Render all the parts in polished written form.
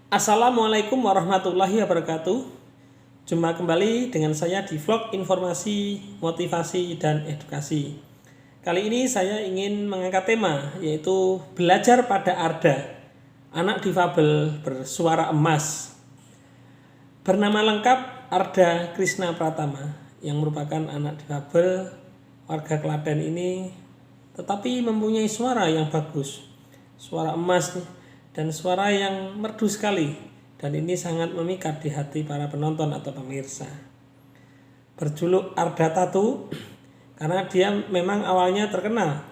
Assalamualaikum warahmatullahi wabarakatuh. Jumpa kembali dengan saya di vlog informasi, motivasi, dan edukasi. Kali ini saya ingin mengangkat tema, yaitu belajar pada Arda, anak difabel bersuara emas. Bernama lengkap Arda Krishna Pratama, yang merupakan anak difabel warga Klaten ini, tetapi mempunyai suara yang bagus, suara emas dan suara yang merdu sekali, dan ini sangat memikat di hati para penonton atau pemirsa. Berjuluk Arda Tatu karena dia memang awalnya terkenal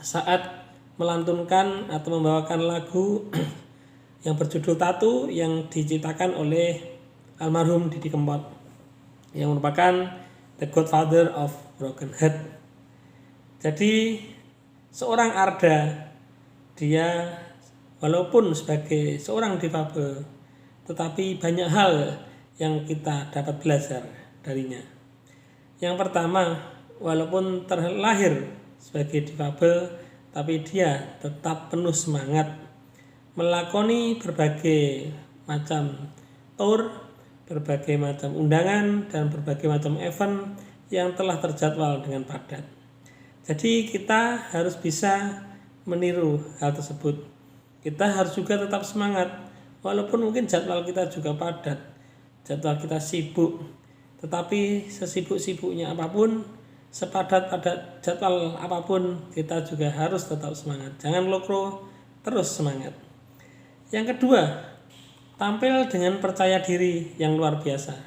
saat melantunkan atau membawakan lagu yang berjudul Tatu yang diciptakan oleh almarhum Didi Kempot yang merupakan the godfather of broken heart. Jadi seorang Arda, dia walaupun sebagai seorang difabel, tetapi banyak hal yang kita dapat belajar darinya. Yang pertama, walaupun terlahir sebagai difabel, tapi dia tetap penuh semangat melakoni berbagai macam tour, berbagai macam undangan, dan berbagai macam event yang telah terjadwal dengan padat. Jadi kita harus bisa meniru hal tersebut. Kita harus juga tetap semangat, walaupun mungkin jadwal kita juga padat, jadwal kita sibuk, tetapi sesibuk-sibuknya apapun, sepadat-padat jadwal apapun, kita juga harus tetap semangat. Jangan lokro, terus semangat. Yang kedua, tampil dengan percaya diri yang luar biasa.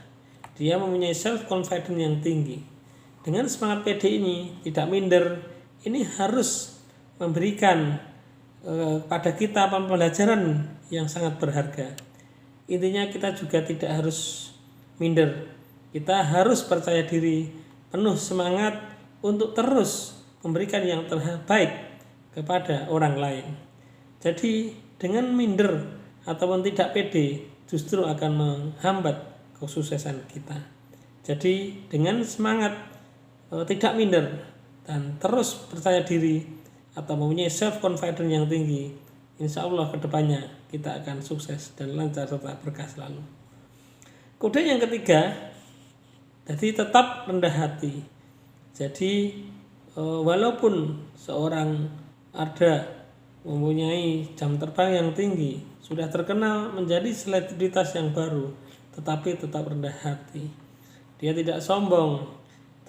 Dia mempunyai self-confidence yang tinggi. Dengan semangat pede ini, tidak minder, ini harus memberikan pada kita pembelajaran yang sangat berharga. Intinya kita juga tidak harus minder. Kita harus percaya diri, penuh semangat untuk terus memberikan yang terbaik kepada orang lain. Jadi dengan minder ataupun tidak pede justru akan menghambat kesuksesan kita. Jadi dengan semangat tidak minder dan terus percaya diri atau mempunyai self-confidence yang tinggi, insya Allah kedepannya kita akan sukses dan lancar serta berkah selalu. Kemudian yang ketiga, jadi tetap rendah hati. Jadi walaupun seorang Arda mempunyai jam terbang yang tinggi, sudah terkenal menjadi selebritas yang baru, tetapi tetap rendah hati. Dia tidak sombong,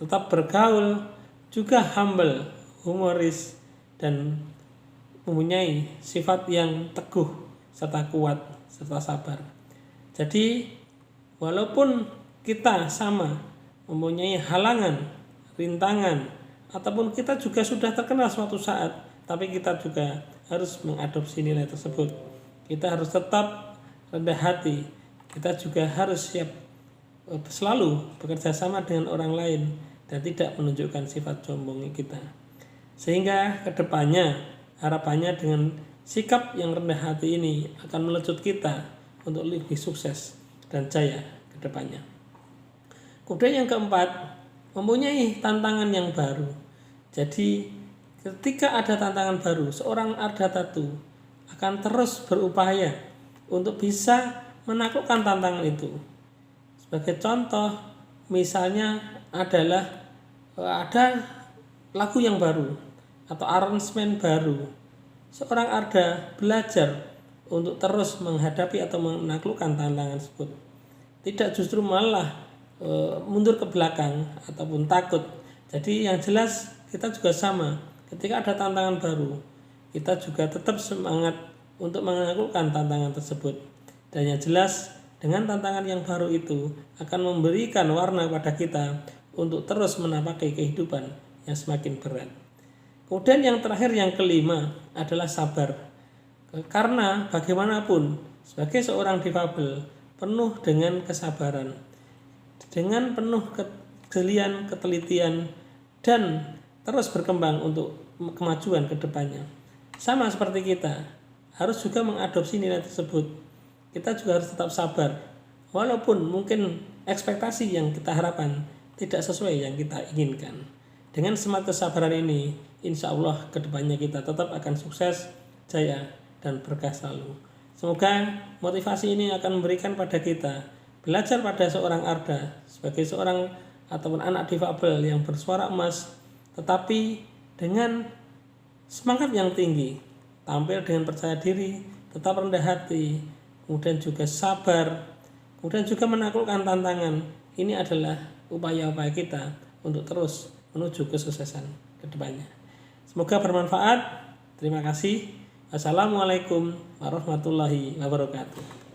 tetap bergaul, juga humble, humoris, dan mempunyai sifat yang teguh serta kuat serta sabar. Jadi walaupun kita sama mempunyai halangan, rintangan, ataupun kita juga sudah terkenal suatu saat, tapi kita juga harus mengadopsi nilai tersebut. Kita harus tetap rendah hati. Kita juga harus siap selalu bekerja sama dengan orang lain dan tidak menunjukkan sifat sombong kita. Sehingga kedepannya harapannya dengan sikap yang rendah hati ini akan melecut kita untuk lebih sukses dan jaya kedepannya. Kemudian yang keempat, mempunyai tantangan yang baru. Jadi ketika ada tantangan baru, seorang Arda Tatu akan terus berupaya untuk bisa menaklukkan tantangan itu. Sebagai contoh, misalnya adalah ada lagu yang baru atau arrangement baru. Seorang Arda belajar untuk terus menghadapi atau menaklukkan tantangan tersebut. Tidak justru malah mundur ke belakang ataupun takut. Jadi yang jelas kita juga sama. Ketika ada tantangan baru, kita juga tetap semangat untuk menaklukkan tantangan tersebut. Dan yang jelas dengan tantangan yang baru itu akan memberikan warna pada kita untuk terus menapaki kehidupan yang semakin berat. Kemudian yang terakhir, yang kelima adalah sabar. Karena bagaimanapun sebagai seorang difabel penuh dengan kesabaran, dengan penuh kejelian, ketelitian, dan terus berkembang untuk kemajuan ke depannya. Sama seperti kita, harus juga mengadopsi nilai tersebut. Kita juga harus tetap sabar. Walaupun mungkin ekspektasi yang kita harapkan tidak sesuai yang kita inginkan. Dengan semangat kesabaran ini, insya Allah kedepannya kita tetap akan sukses, jaya, dan berkah selalu. Semoga motivasi ini akan memberikan pada kita belajar pada seorang Arda sebagai seorang ataupun anak difabel yang bersuara emas, tetapi dengan semangat yang tinggi, tampil dengan percaya diri, tetap rendah hati, kemudian juga sabar, kemudian juga menaklukkan tantangan. Ini adalah upaya-upaya kita untuk terus menuju kesuksesan ke depannya. Semoga bermanfaat. Terima kasih. Wassalamualaikum warahmatullahi wabarakatuh.